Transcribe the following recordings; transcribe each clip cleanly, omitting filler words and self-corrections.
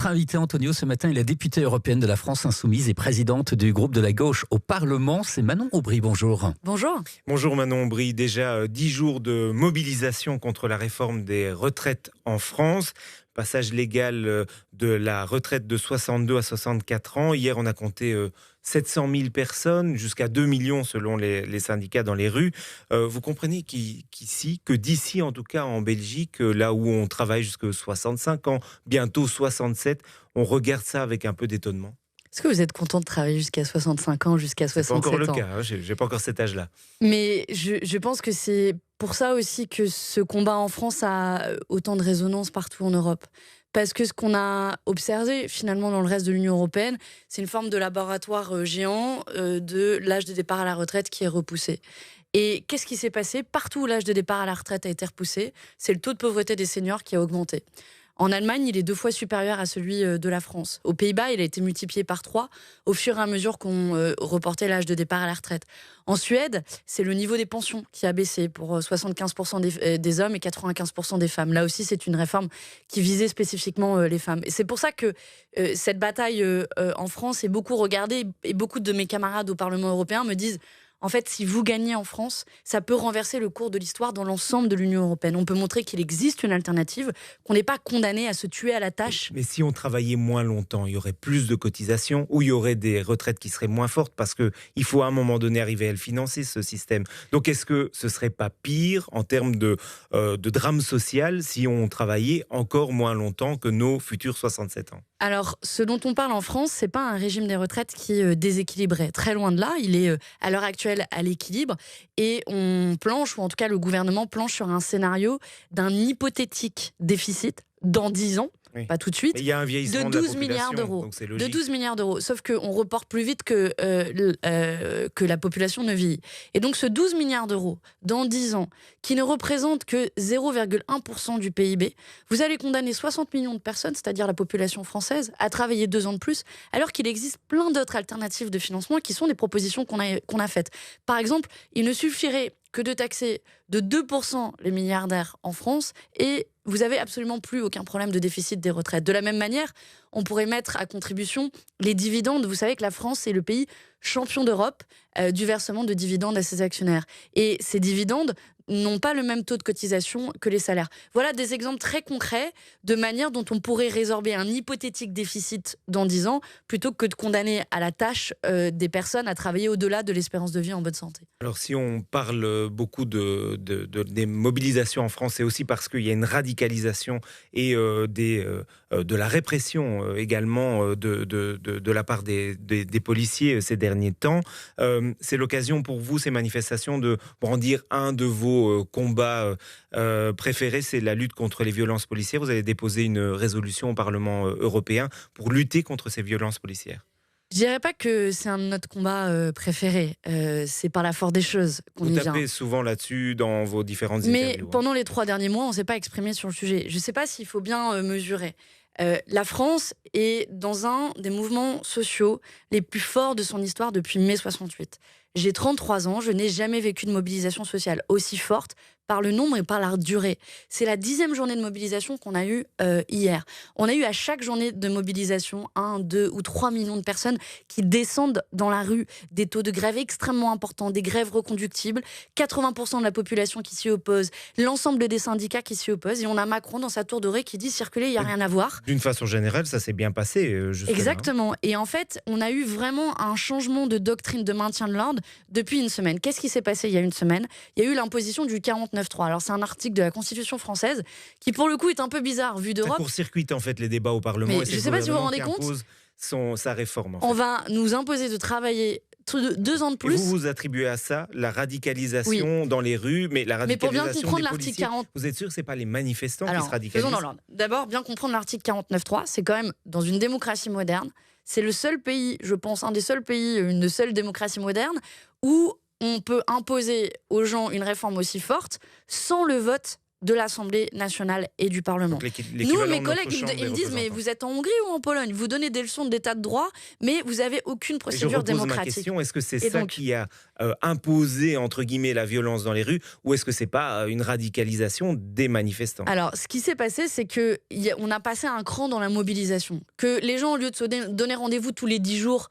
Notre invité Antonio ce matin est la députée européenne de la France Insoumise et présidente du groupe de la gauche au Parlement. C'est Manon Aubry, bonjour. Bonjour. Bonjour Manon Aubry, déjà 10 jours de mobilisation contre la réforme des retraites en France. Passage légal de la retraite de 62 à 64 ans. Hier, on a compté 700 000 personnes, jusqu'à 2 millions selon les syndicats dans les rues. Vous comprenez que d'ici, en tout cas en Belgique, là où on travaille jusqu'à 65 ans, bientôt 67, on regarde ça avec un peu d'étonnement. Est-ce que vous êtes content de travailler jusqu'à 65 ans, jusqu'à 67 ans ? C'est pas encore le cas, hein, j'ai pas encore cet âge-là. Mais je pense que c'est pour ça aussi que ce combat en France a autant de résonance partout en Europe. Parce que ce qu'on a observé finalement dans le reste de l'Union européenne, c'est une forme de laboratoire géant de l'âge de départ à la retraite qui est repoussé. Et qu'est-ce qui s'est passé ? Partout où l'âge de départ à la retraite a été repoussé, c'est le taux de pauvreté des seniors qui a augmenté. En Allemagne, il est 2 fois supérieur à celui de la France. Aux Pays-Bas, il a été multiplié par 3 au fur et à mesure qu'on reportait l'âge de départ à la retraite. En Suède, c'est le niveau des pensions qui a baissé pour 75% des hommes et 95% des femmes. Là aussi, c'est une réforme qui visait spécifiquement les femmes. Et c'est pour ça que cette bataille en France est beaucoup regardée et beaucoup de mes camarades au Parlement européen me disent en fait, si vous gagnez en France, ça peut renverser le cours de l'histoire dans l'ensemble de l'Union européenne. On peut montrer qu'il existe une alternative, qu'on n'est pas condamné à se tuer à la tâche. Mais si on travaillait moins longtemps, il y aurait plus de cotisations ou il y aurait des retraites qui seraient moins fortes parce qu'il faut à un moment donné arriver à le financer, ce système. Donc est-ce que ce ne serait pas pire en termes de drame social si on travaillait encore moins longtemps que nos futurs 67 ans ? Alors, ce dont on parle en France, c'est pas un régime des retraites qui est déséquilibré. Très loin de là, il est à l'heure actuelle à l'équilibre. Et on planche, ou en tout cas le gouvernement planche sur un scénario d'un hypothétique déficit dans 10 ans. Oui. Pas tout de suite, mais il y a un vieillissement de 12 milliards d'euros. Donc c'est logique. De 12 milliards d'euros. Sauf qu'on reporte plus vite que la population ne vieillit. Et donc ce 12 milliards d'euros, dans 10 ans, qui ne représente que 0,1% du PIB, vous allez condamner 60 millions de personnes, c'est-à-dire la population française, à travailler 2 ans de plus, alors qu'il existe plein d'autres alternatives de financement qui sont des propositions qu'on a faites. Par exemple, il ne suffirait que de taxer de 2% les milliardaires en France et vous n'avez absolument plus aucun problème de déficit des retraites. De la même manière, on pourrait mettre à contribution les dividendes. Vous savez que la France est le pays champion d'Europe du versement de dividendes à ses actionnaires. Et ces dividendes n'ont pas le même taux de cotisation que les salaires. Voilà des exemples très concrets de manière dont on pourrait résorber un hypothétique déficit dans 10 ans plutôt que de condamner à la tâche des personnes à travailler au-delà de l'espérance de vie en bonne santé. Alors si on parle beaucoup des mobilisations en France, c'est aussi parce qu'il y a une radicalisation et de la répression également de la part des policiers ces derniers temps. C'est l'occasion pour vous, ces manifestations, de brandir un de vos combats préférés, c'est la lutte contre les violences policières. Vous avez déposé une résolution au Parlement européen pour lutter contre ces violences policières. Je dirais pas que c'est un de notre combat préféré. C'est par la force des choses qu'on y vient. Vous tapez souvent là-dessus dans vos différentes interviews. Mais pendant les 3 derniers mois, on ne s'est pas exprimé sur le sujet. Je ne sais pas s'il faut bien mesurer. La France est dans un des mouvements sociaux les plus forts de son histoire depuis mai 68. J'ai 33 ans, je n'ai jamais vécu de mobilisation sociale aussi forte par le nombre et par la durée. C'est la 10e journée de mobilisation qu'on a eue hier. On a eu à chaque journée de mobilisation 1, 2 ou 3 millions de personnes qui descendent dans la rue, des taux de grève extrêmement importants, des grèves reconductibles, 80% de la population qui s'y oppose, l'ensemble des syndicats qui s'y opposent, et on a Macron dans sa tour dorée qui dit circuler, il n'y a rien à voir. D'une façon générale, ça s'est bien passé. Exactement. Et en fait, on a eu vraiment un changement de doctrine de maintien de l'ordre depuis une semaine. Qu'est-ce qui s'est passé il y a une semaine ? Il y a eu l'imposition du 49.3. Alors c'est un article de la Constitution française qui pour le coup est un peu bizarre vu d'Europe. Ça court-circuite en fait les débats au Parlement. Mais et je ne sais pas si vous vous rendez compte. Sa réforme. En fait. On va nous imposer de travailler 2 ans de plus. Et vous attribuez à ça la radicalisation dans les rues, mais la radicalisation pour bien comprendre des l'article policiers. 40. Vous êtes sûr que ce n'est pas les manifestants qui se radicalisent ? Faisons dans l'ordre. D'abord, bien comprendre l'article 49.3, c'est quand même dans une démocratie moderne. C'est le seul pays, je pense, un des seuls pays, une seule démocratie moderne où on peut imposer aux gens une réforme aussi forte sans le vote de l'Assemblée nationale et du Parlement. Nous, mes collègues, ils me disent, mais vous êtes en Hongrie ou en Pologne ? Vous donnez des leçons d'état de droit, mais vous n'avez aucune procédure démocratique. Ma question, est-ce que c'est ça qui a imposer, entre guillemets, la violence dans les rues, ou est-ce que c'est pas une radicalisation des manifestants? Alors, ce qui s'est passé, c'est qu'on a passé un cran dans la mobilisation. Que les gens, au lieu de se donner rendez-vous tous les 10 jours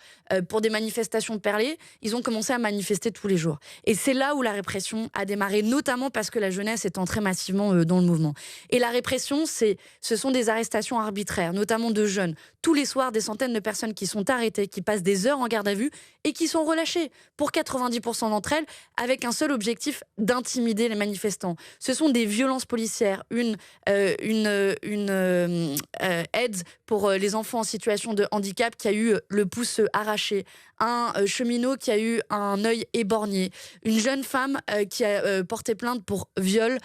pour des manifestations perlées, ils ont commencé à manifester tous les jours. Et c'est là où la répression a démarré, notamment parce que la jeunesse est entrée massivement dans le mouvement. Et la répression, ce sont des arrestations arbitraires, notamment de jeunes. Tous les soirs, des centaines de personnes qui sont arrêtées, qui passent des heures en garde à vue et qui sont relâchées, pour 90% d'entre elles, avec un seul objectif, d'intimider les manifestants. Ce sont des violences policières, une aide pour les enfants en situation de handicap qui a eu le pouce arraché, un cheminot qui a eu un œil éborgné, une jeune femme qui a porté plainte pour viol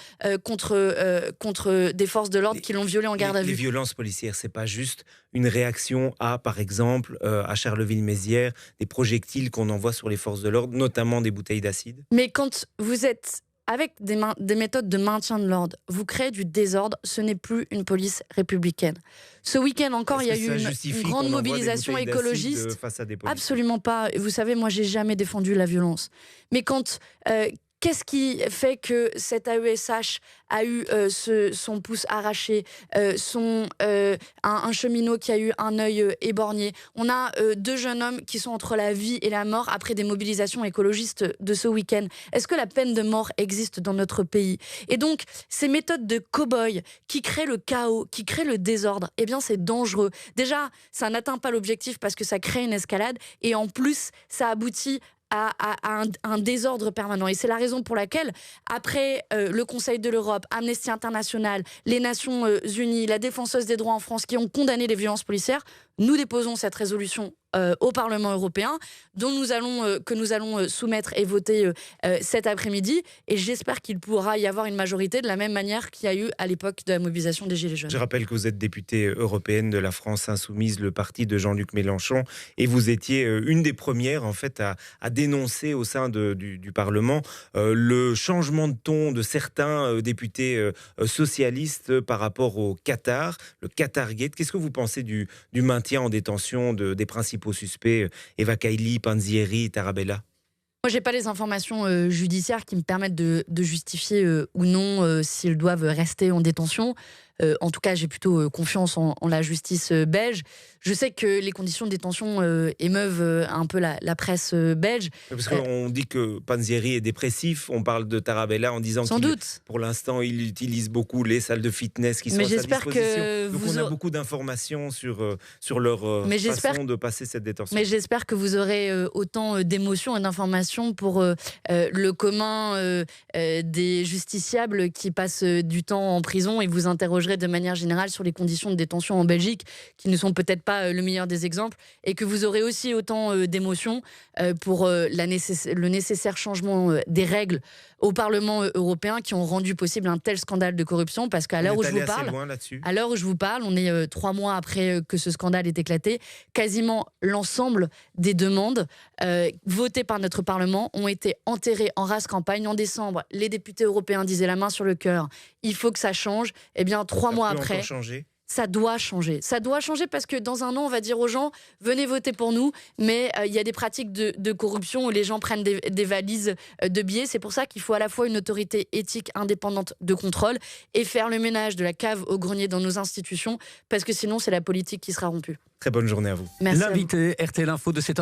contre des forces de l'ordre qui l'ont violée en garde à vue. Les violences policières, c'est pas juste une réaction à, par exemple, à Charleville-Mézières, des projectiles qu'on envoie sur les forces de l'ordre, notamment des bouteilles d'acide. Mais quand vous êtes avec des méthodes de maintien de l'ordre, vous créez du désordre, ce n'est plus une police républicaine. Ce week-end encore, il y a eu une grande mobilisation écologiste. Face à des Absolument pas. Vous savez, moi, j'ai jamais défendu la violence. Mais qu'est-ce qui fait que cet AESH a eu son pouce arraché, un cheminot qui a eu un œil éborgné? On a 2 jeunes hommes qui sont entre la vie et la mort après des mobilisations écologistes de ce week-end. Est-ce que la peine de mort existe dans notre pays? Et donc, ces méthodes de cow-boy qui créent le chaos, qui créent le désordre, eh bien, c'est dangereux. Déjà, ça n'atteint pas l'objectif parce que ça crée une escalade et en plus, ça aboutit à un désordre permanent. Et c'est la raison pour laquelle, après le Conseil de l'Europe, Amnesty International, les Nations Unies, la Défenseuse des droits en France, qui ont condamné les violences policières, nous déposons cette résolution au Parlement européen, que nous allons soumettre et voter cet après-midi. Et j'espère qu'il pourra y avoir une majorité de la même manière qu'il y a eu à l'époque de la mobilisation des Gilets jaunes. Je rappelle que vous êtes députée européenne de la France Insoumise, le parti de Jean-Luc Mélenchon, et vous étiez une des premières en fait à dénoncer au sein du Parlement le changement de ton de certains députés socialistes par rapport au Qatar, le Qatargate. Qu'est-ce que vous pensez du maintien en détention des principaux suspects, Eva Kaili, Panzieri, Tarabella? Moi, j'ai pas les informations judiciaires qui me permettent de justifier ou non s'ils doivent rester en détention. En tout cas, j'ai plutôt confiance en la justice belge. Je sais que les conditions de détention émeuvent un peu la presse belge. Parce qu'on dit que Panzieri est dépressif, on parle de Tarabella en disant qu'il, pour l'instant, il utilise beaucoup les salles de fitness qui sont à sa disposition. Donc on a beaucoup d'informations sur leur façon de passer cette détention. Mais j'espère que vous aurez autant d'émotions et d'informations pour le commun des justiciables qui passent du temps en prison, et vous interrogerez de manière générale sur les conditions de détention en Belgique, qui ne sont peut-être pas le meilleur des exemples, et que vous aurez aussi autant d'émotions pour le nécessaire changement des règles au Parlement européen qui ont rendu possible un tel scandale de corruption, parce qu'à l'heure où je vous parle, on est 3 mois après que ce scandale ait éclaté, quasiment l'ensemble des demandes votées par notre Parlement ont été enterrées en rase campagne. En décembre, les députés européens disaient la main sur le cœur, il faut que ça change. Eh bien, 3 mois après, ça doit changer. Ça doit changer parce que dans un an, on va dire aux gens, venez voter pour nous, mais il y a des pratiques de corruption où les gens prennent des valises de billets. C'est pour ça qu'il faut à la fois une autorité éthique indépendante de contrôle et faire le ménage de la cave au grenier dans nos institutions, parce que sinon, c'est la politique qui sera rompue. Très bonne journée à vous. Merci. L'invité RTL Info de 7h.